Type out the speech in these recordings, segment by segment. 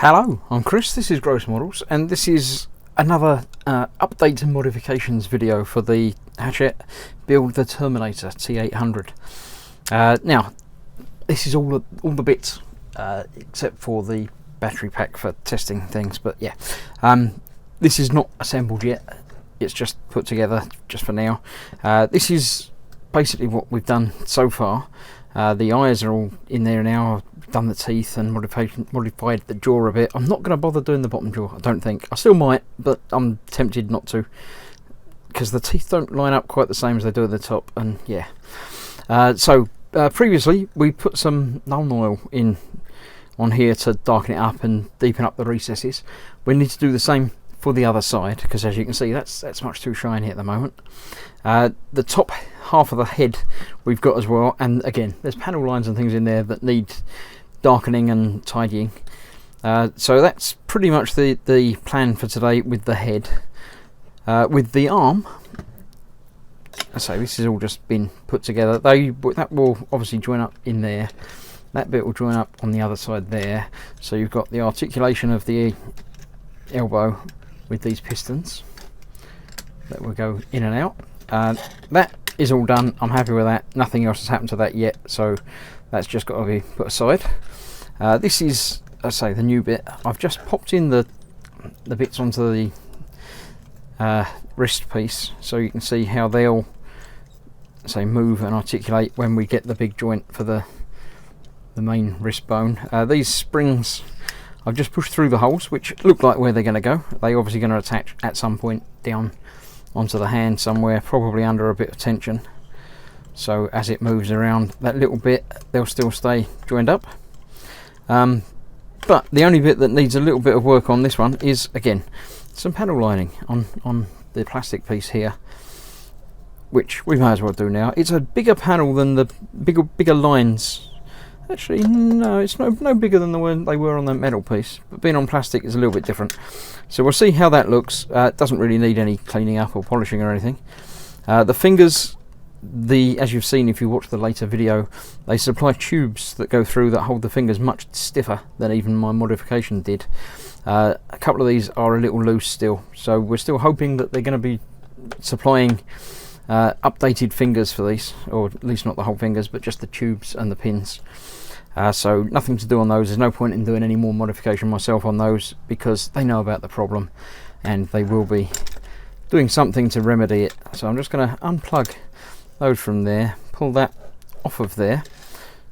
Hello, I'm Chris, this is Gross Models, and this is another updates and modifications video for the Hachette Build the Terminator T800. Now, this is all the bits except for the battery pack for testing things, but yeah, this is not assembled yet, it's just put together just for now. This is basically what we've done so far. The eyes are all in there now. I've done the teeth and modified the jaw a bit. I'm not going to bother doing the bottom jaw, I don't think. I still might, but I'm tempted not to, because the teeth don't line up quite the same as they do at the top, and yeah. Previously we put some Nuln Oil in on here to darken it up and deepen up the recesses. We need to do the same for the other side, because as you can see that's much too shiny at the moment. The top half of the head we've got as well, and again there's panel lines and things in there that need darkening and tidying. So that's pretty much the plan for today with the head. With the arm, so this has all just been put together. That will obviously join up in there. That bit will join up on the other side there. So you've got the articulation of the elbow with these pistons that will go in and out. That is all done. I'm happy with that. Nothing else has happened to that yet, so that's just got to be put aside. This is, I say, the new bit. I've just popped in the bits onto the wrist piece, so you can see how they'll move and articulate when we get the big joint for the main wrist bone. These springs I've just pushed through the holes, which look like where they're going to go. They're obviously going to attach at some point down onto the hand somewhere, probably under a bit of tension. So as it moves around that little bit, they'll still stay joined up. But the only bit that needs a little bit of work on this one is, again, some panel lining on the plastic piece here, which we may as well do now. It's a bigger panel than the bigger lines. Actually, no, it's no bigger than the one they were on the metal piece, but being on plastic is a little bit different. So we'll see how that looks. It doesn't really need any cleaning up or polishing or anything. The fingers, as you've seen if you watch the later video, they supply tubes that go through that hold the fingers much stiffer than even my modification did. A couple of these are a little loose still, so we're still hoping that they're going to be supplying updated fingers for these, or at least not the whole fingers, but just the tubes and the pins. So nothing to do on those. There's no point in doing any more modification myself on those, because they know about the problem and they will be doing something to remedy it. So I'm just going to unplug those from there, pull that off of there,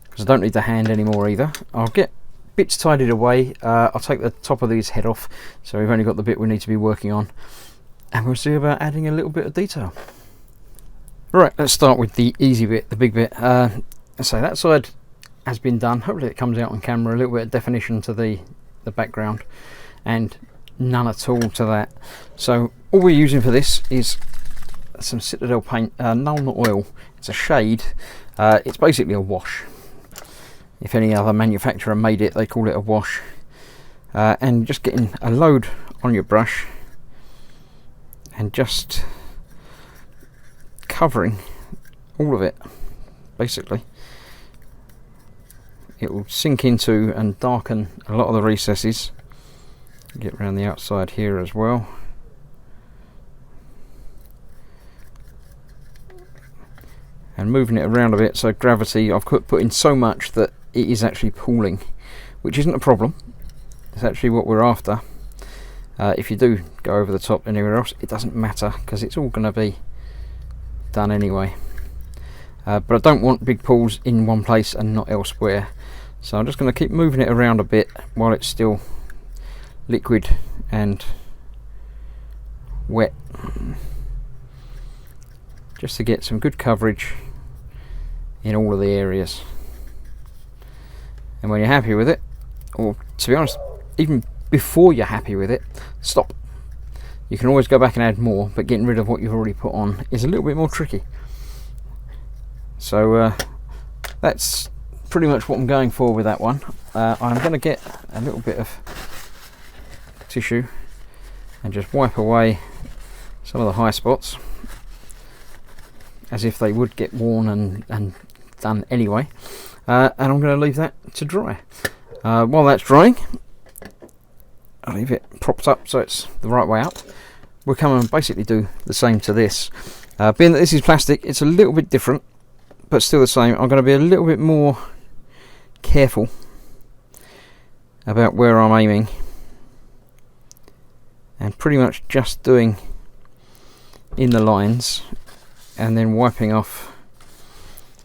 because I don't need the hand anymore either. I'll get bits tidied away. I'll take the top of these head off, so we've only got the bit we need to be working on, and we'll see about adding a little bit of detail. Right, let's start with the easy bit, the big bit. So that side has been done. Hopefully it comes out on camera. A little bit of definition to the background, and none at all to that. So all we're using for this is some Citadel paint, Nuln Oil. It's a shade. It's basically a wash. If any other manufacturer made it, they call it a wash. And just getting a load on your brush and just covering all of it. Basically, it will sink into and darken a lot of the recesses. Get around the outside here as well. And moving it around a bit, so gravity, I've put in so much that it is actually pooling, which isn't a problem. It's actually what we're after. If you do go over the top anywhere else, it doesn't matter, because it's all going to be done anyway. But I don't want big pools in one place and not elsewhere, so I'm just going to keep moving it around a bit while it's still liquid and wet, just to get some good coverage in all of the areas. And when you're happy with it, or to be honest, even before you're happy with it, stop. You can always go back and add more, but getting rid of what you've already put on is a little bit more tricky. So that's pretty much what I'm going for with that one. I'm going to get a little bit of tissue and just wipe away some of the high spots, as if they would get worn and done anyway. And I'm going to leave that to dry. While that's drying, I'll leave it propped up so it's the right way up. We'll come and basically do the same to this. Being that this is plastic, it's a little bit different, but still the same. I'm going to be a little bit more careful about where I'm aiming, and pretty much just doing in the lines and then wiping off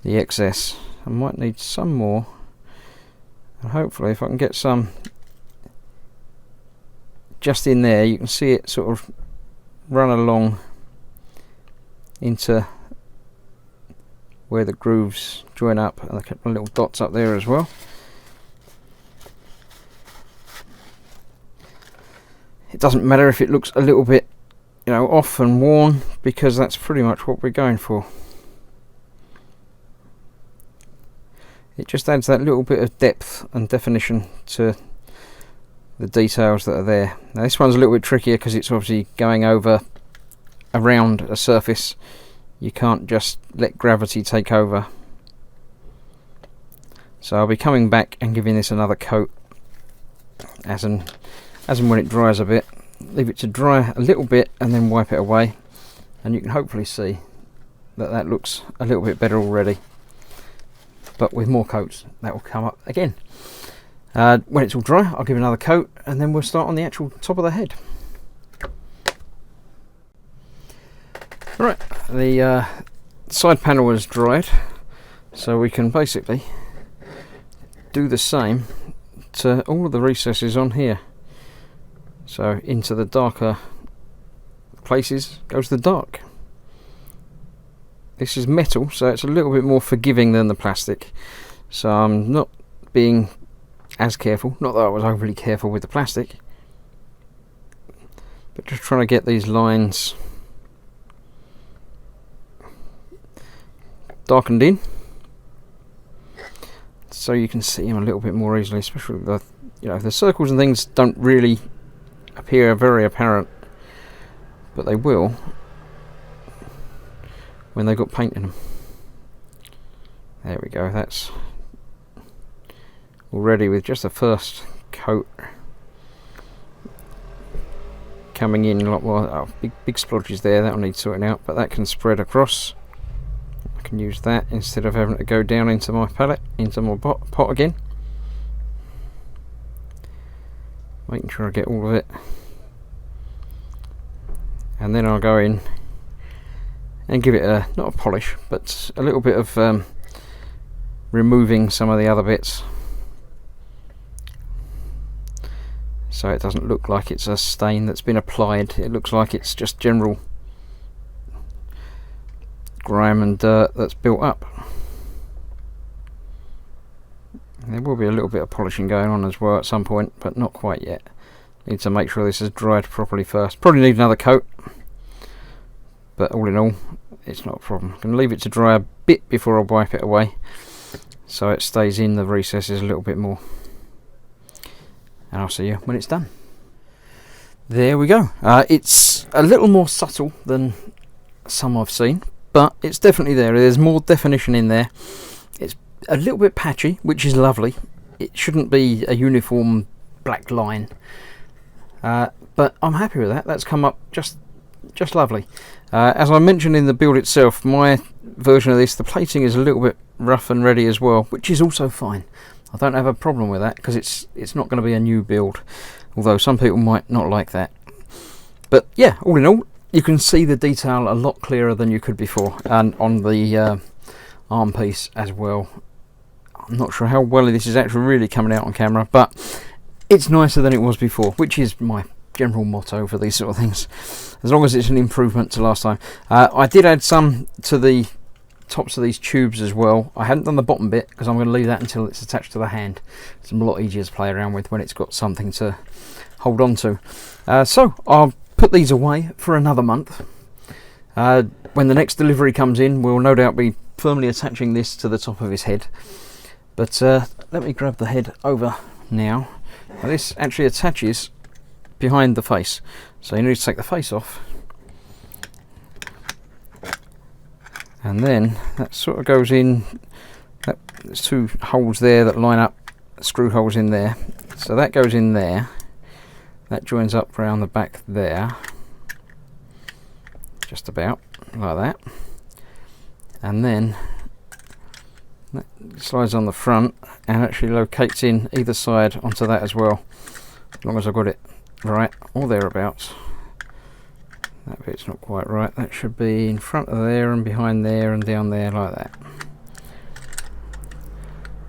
the excess. I might need some more, and hopefully if I can get some just in there, you can see it sort of run along into where the grooves join up, and a couple of little dots up there as well. It doesn't matter if it looks a little bit, you know, off and worn, because that's pretty much what we're going for. It just adds that little bit of depth and definition to the details that are there. Now this one's a little bit trickier because it's obviously going over around a surface. You can't just let gravity take over. So I'll be coming back and giving this another coat as and when it dries a bit. Leave it to dry a little bit and then wipe it away, and you can hopefully see that that looks a little bit better already. But with more coats, that will come up again. When it's all dry, I'll give another coat, and then we'll start on the actual top of the head. Right, the side panel is dried, so we can basically do the same to all of the recesses on here. So into the darker places goes the dark. This is metal, so it's a little bit more forgiving than the plastic, so I'm not being as careful. Not that I was overly careful with the plastic, but just trying to get these lines darkened in so you can see them a little bit more easily, especially the, you know, the circles and things don't really appear very apparent, but they will when they've got paint in them. There we go, that's already with just the first coat coming in a lot more. Oh, big splodges there, that'll need sorting out, but that can spread across. I can use that instead of having to go down into my palette, into my pot again. Making sure I get all of it, and then I'll go in and give it a, not a polish, but a little bit of removing some of the other bits, so it doesn't look like it's a stain that's been applied. It looks like it's just general grime and dirt that's built up. There will be a little bit of polishing going on as well at some point, but not quite yet. Need to make sure this is dried properly first. Probably need another coat, but all in all, it's not a problem. I'm going to leave it to dry a bit before I wipe it away, so it stays in the recesses a little bit more. And I'll see you when it's done. There we go. It's a little more subtle than some I've seen, but it's definitely there. There's more definition in there. It's a little bit patchy, which is lovely. It shouldn't be a uniform black line, but I'm happy with that. That's come up just lovely. As I mentioned in the build itself, my version of this, the plating is a little bit rough and ready as well, which is also fine. I don't have a problem with that because it's not going to be a new build, although some people might not like that. But yeah, all in all, you can see the detail a lot clearer than you could before, and on the arm piece as well. I'm not sure how well this is actually really coming out on camera, but it's nicer than it was before, which is my general motto for these sort of things, as long as it's an improvement to last time. I did add some to the tops of these tubes as well. I hadn't done the bottom bit because I'm going to leave that until it's attached to the hand. It's a lot easier to play around with when it's got something to hold on to. So I'll put these away for another month. When the next delivery comes in, we'll no doubt be firmly attaching this to the top of his head. But let me grab the head over now. Now this actually attaches behind the face, so you need to take the face off, and then that sort of goes in. There's two holes there that line up, screw holes in there, so that goes in there, That joins up round the back there, just about like that, and then that slides on the front and actually locates in either side onto that as well, as long as I've got it right or thereabouts. That bit's not quite right. That should be in front of there and behind there and down there like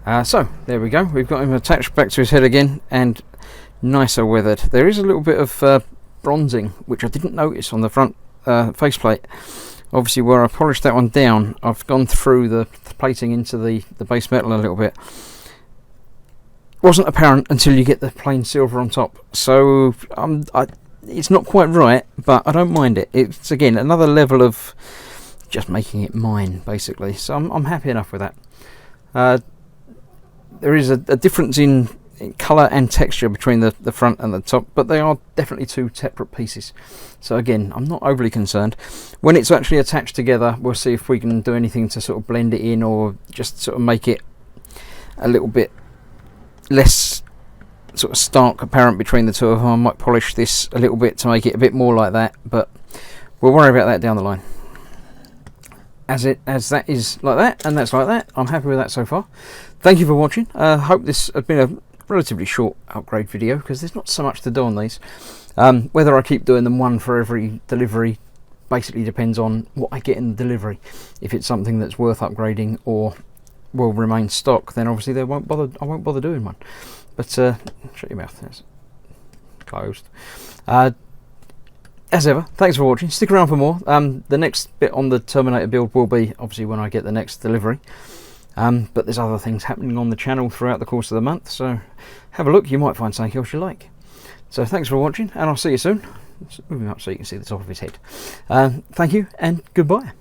that. So there we go, we've got him attached back to his head again and nicer weathered. There is a little bit of bronzing which I didn't notice on the front faceplate. Obviously where I polished that one down, I've gone through the plating into the base metal a little bit. Wasn't apparent until you get the plain silver on top, so it's not quite right, but I don't mind it. It's again another level of just making it mine basically, so I'm happy enough with that. There is a difference in colour and texture between the front and the top, but they are definitely two separate pieces, so again I'm not overly concerned. When it's actually attached together, we'll see if we can do anything to sort of blend it in or just sort of make it a little bit less sort of stark apparent between the two of them. I might polish this a little bit to make it a bit more like that, but we'll worry about that down the line. As that is like that and that's like that, I'm happy with that so far. Thank you for watching. Hope this has been a relatively short upgrade video because there's not so much to do on these. Whether I keep doing them one for every delivery basically depends on what I get in the delivery. If it's something that's worth upgrading or will remain stock, then obviously I won't bother doing one. But shut your mouth, that's closed. As ever, thanks for watching. Stick around for more. The next bit on the Terminator build will be obviously when I get the next delivery. But there's other things happening on the channel throughout the course of the month, so have a look, you might find something else you like. So thanks for watching, and I'll see you soon. Let's move him up so you can see the top of his head. Thank you, and goodbye.